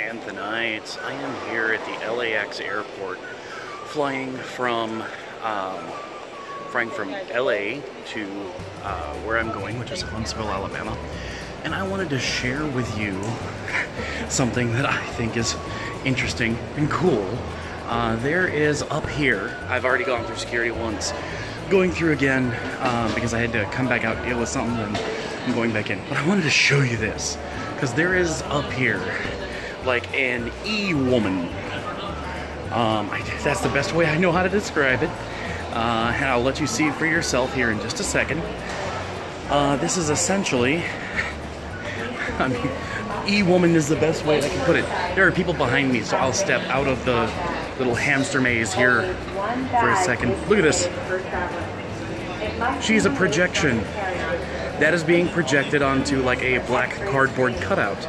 and the night. I am here at the LAX airport, flying from LA to where I'm going, which is Huntsville, Alabama. And I wanted to share with you something that I think is interesting and cool. There is up here, I've already gone through security once, going through again because I had to come back out, deal with something, and I'm going back in. But I wanted to show you this, because there is up here like an E-woman. That's the best way I know how to describe it. And I'll let you see it for yourself here in just a second. This is essentially, I mean, E-woman is the best way I can put it. There are people behind me, so I'll step out of the little hamster maze here for a second. Look at this. She's a projection. That is being projected onto like a black cardboard cutout.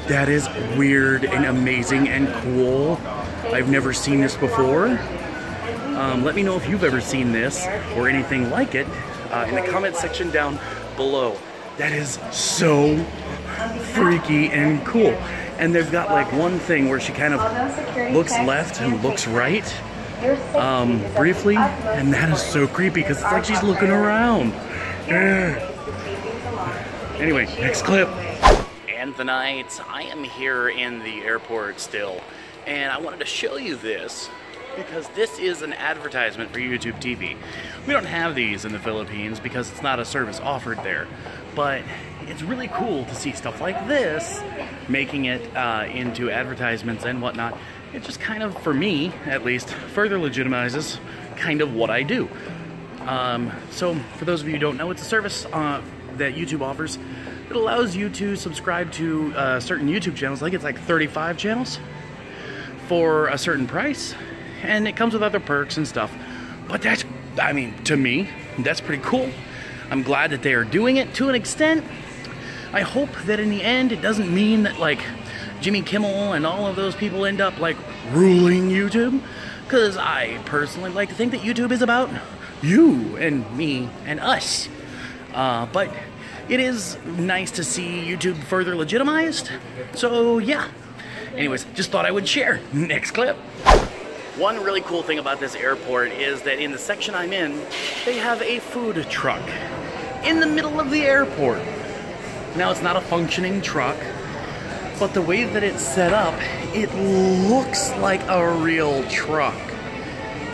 That is weird and amazing and cool. I've never seen this before. Let me know if you've ever seen this or anything like it in the comment section down below. That is so freaky and cool. And they've got like one thing where she kind of looks left and looks right briefly, and that is so creepy because it's like she's looking around. Anyway, next clip. And the night, I am here in the airport still, and I wanted to show you this because this is an advertisement for YouTube TV. We don't have these in the Philippines because it's not a service offered there, but it's really cool to see stuff like this making it into advertisements and whatnot. It just kind of, for me at least, further legitimizes kind of what I do. So for those of you who don't know, it's a service that YouTube offers that allows you to subscribe to certain YouTube channels. I think it's like 35 channels for a certain price, and it comes with other perks and stuff. But that's, I mean, to me, that's pretty cool. I'm glad that they are doing it to an extent. I hope that in the end it doesn't mean that like Jimmy Kimmel and all of those people end up like ruling YouTube, because I personally like to think that YouTube is about you and me and us. But it is nice to see YouTube further legitimized. So yeah. Anyways, just thought I would share. Next clip. One really cool thing about this airport is that in the section I'm in, they have a food truck in the middle of the airport. Now, it's not a functioning truck, but the way that it's set up, it looks like a real truck.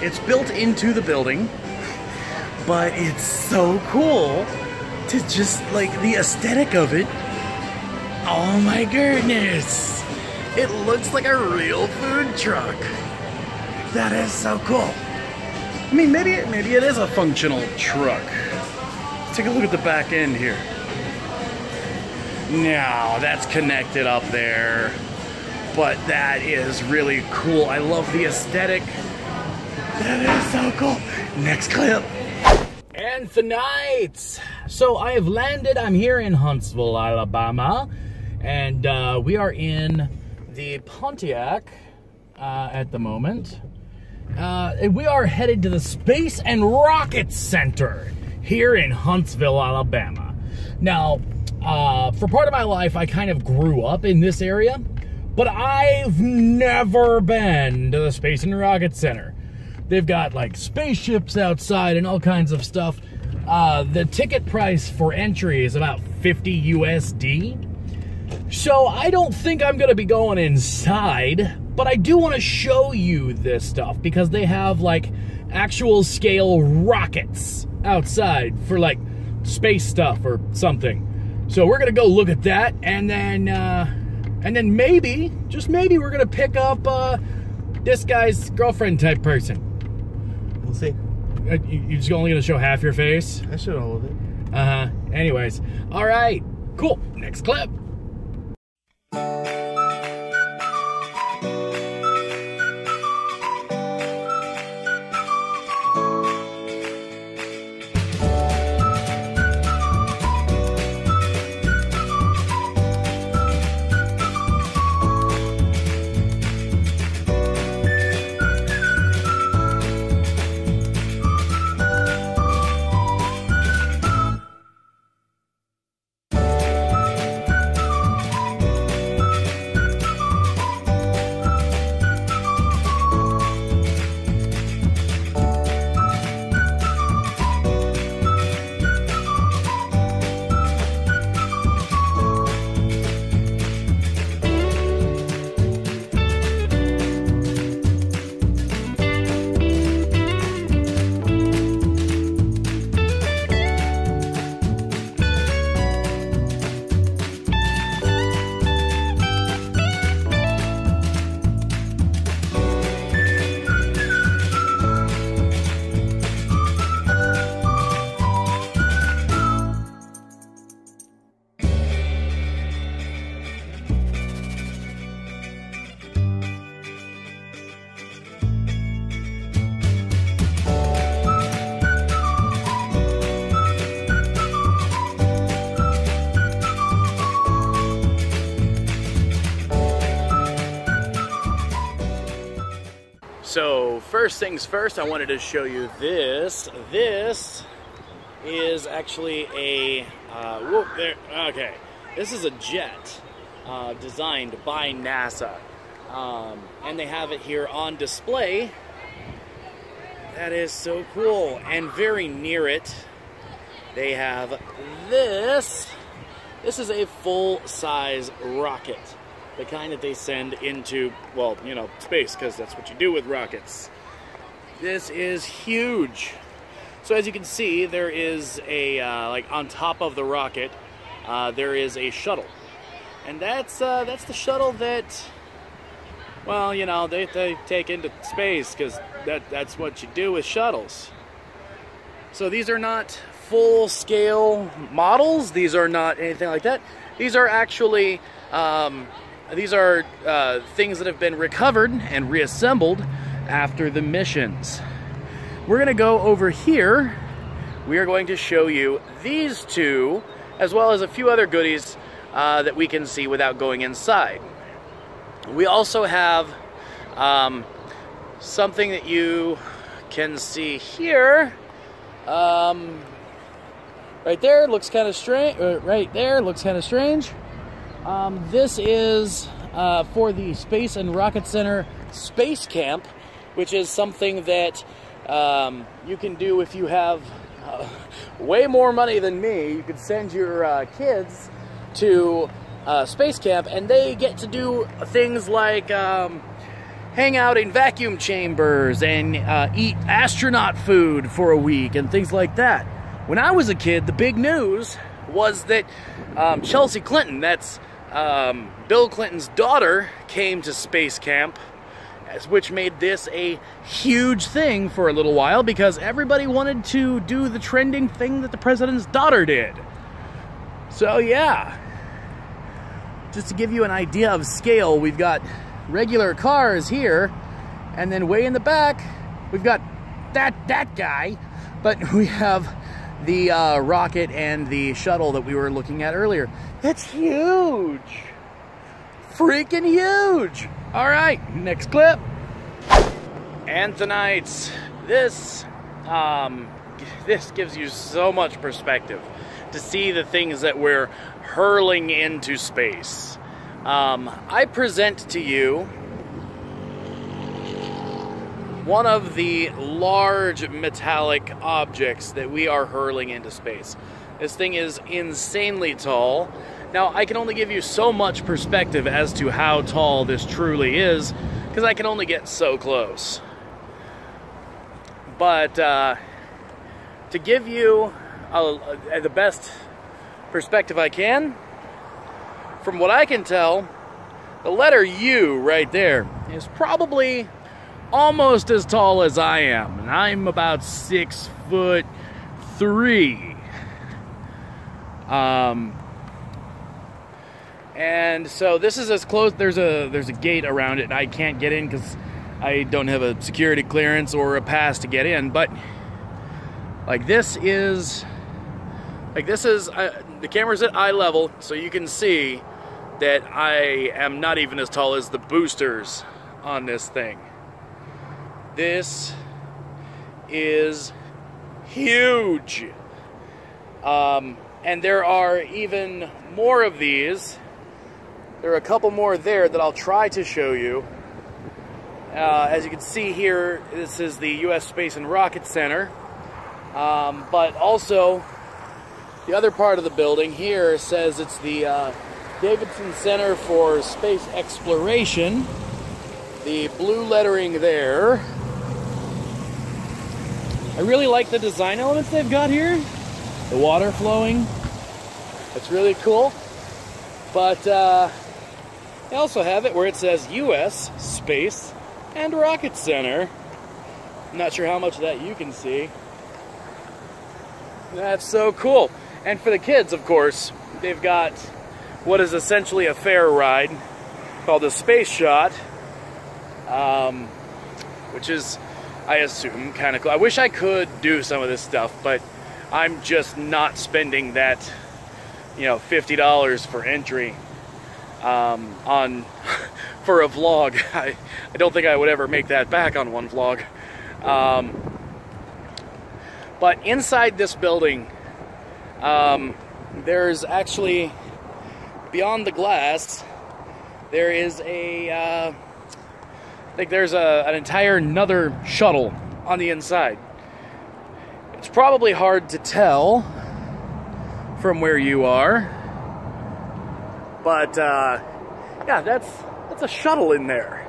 It's built into the building, but it's so cool to just like the aesthetic of it. Oh my goodness! It looks like a real food truck. That is so cool. I mean, maybe it is a functional truck. Let's take a look at the back end here. Now, that's connected up there, but that is really cool. I love the aesthetic. That is so cool. Next clip. And the night. So I have landed. I'm here in Huntsville, Alabama, and we are in the Pontiac at the moment. We are headed to the Space and Rocket Center here in Huntsville, Alabama. Now, for part of my life, I kind of grew up in this area, but I've never been to the Space and Rocket Center. They've got like spaceships outside and all kinds of stuff. The ticket price for entry is about 50 USD. So I don't think I'm gonna be going inside, but I do want to show you this stuff because they have like actual scale rockets outside for like space stuff or something. So we're gonna go look at that, and then maybe, just maybe, we're gonna pick up this guy's girlfriend type person. We'll see. You're just only gonna show half your face? I showed all of it. Anyways, all right, cool. Next clip. So first things first, I wanted to show you this. This is actually a, okay. This is a jet designed by NASA. And they have it here on display. That is so cool. And very near it, they have this. This is a full-size rocket. The kind that they send into, well, you know, space, because that's what you do with rockets. This is huge. So as you can see, there is a, like on top of the rocket, there is a shuttle. And that's the shuttle that, well, you know, they take into space, because that's what you do with shuttles. So these are not full-scale models. These are not anything like that. These are actually, these are things that have been recovered and reassembled after the missions. We're going to go over here. We are going to show you these two, as well as a few other goodies that we can see without going inside. We also have something that you can see here. Right there looks kind of strange. Right there looks kind of strange. This is for the Space and Rocket Center Space Camp, which is something that you can do if you have way more money than me. You could send your kids to Space Camp, and they get to do things like hang out in vacuum chambers and eat astronaut food for a week and things like that. When I was a kid, the big news was that Chelsea Clinton, that's Bill Clinton's daughter, came to Space Camp, which made this a huge thing for a little while because everybody wanted to do the trending thing that the president's daughter did. So yeah, just to give you an idea of scale, we've got regular cars here, and then way in the back, we've got that guy, but we have the rocket and the shuttle that we were looking at earlier. It's huge! Freaking huge! Alright, next clip. And tonight, this gives you so much perspective to see the things that we're hurling into space. I present to you one of the large metallic objects that we are hurling into space. This thing is insanely tall. Now, I can only give you so much perspective as to how tall this truly is, because I can only get so close. But to give you the best perspective I can, from what I can tell, the letter U right there is probably almost as tall as I am, and I'm about 6'3". And so this is as close. There's a gate around it, and I can't get in because I don't have a security clearance or a pass to get in. But like this is the camera's at eye level, so you can see that I am not even as tall as the boosters on this thing. This is huge. And there are even more of these. There are a couple more there that I'll try to show you. As you can see here, this is the U.S. Space and Rocket Center. But also, the other part of the building here says it's the Davidson Center for Space Exploration. The blue lettering there. I really like the design elements they've got here. The water flowing. It's really cool. But they also have it where it says U.S. Space and Rocket Center. I'm not sure how much of that you can see. That's so cool. And for the kids, of course, they've got what is essentially a fair ride called the Space Shot, which is, I assume, kind of cool. I wish I could do some of this stuff, but I'm just not spending that, you know, $50 for entry on for a vlog. I don't think I would ever make that back on one vlog. But inside this building, there's actually, beyond the glass, there is I think there's an entire another shuttle on the inside. It's probably hard to tell from where you are, but yeah, that's a shuttle in there.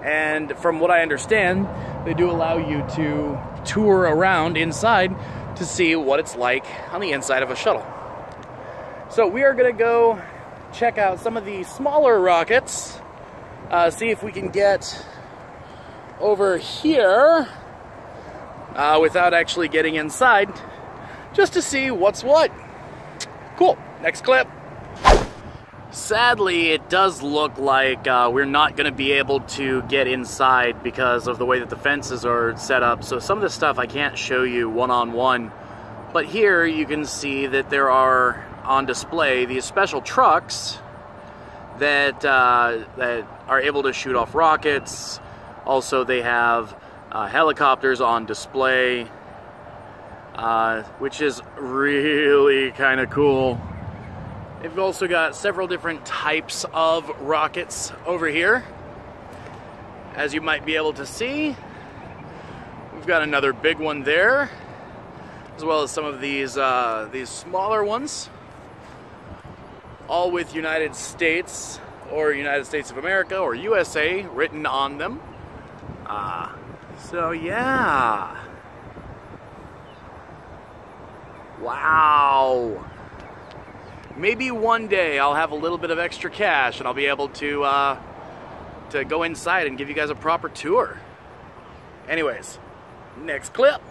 And from what I understand, they do allow you to tour around inside to see what it's like on the inside of a shuttle. So we are gonna go check out some of the smaller rockets, see if we can get over here without actually getting inside, just to see what's what. Cool, next clip. Sadly, it does look like we're not going to be able to get inside because of the way that the fences are set up. So some of this stuff I can't show you one-on-one. But here you can see that there are on display these special trucks that, that are able to shoot off rockets. Also, they have helicopters on display, which is really kind of cool. They've also got several different types of rockets over here. As you might be able to see, we've got another big one there, as well as some of these smaller ones, all with United States or United States of America or USA written on them. So yeah. Wow. Maybe one day I'll have a little bit of extra cash and I'll be able to go inside and give you guys a proper tour. Anyways, next clip.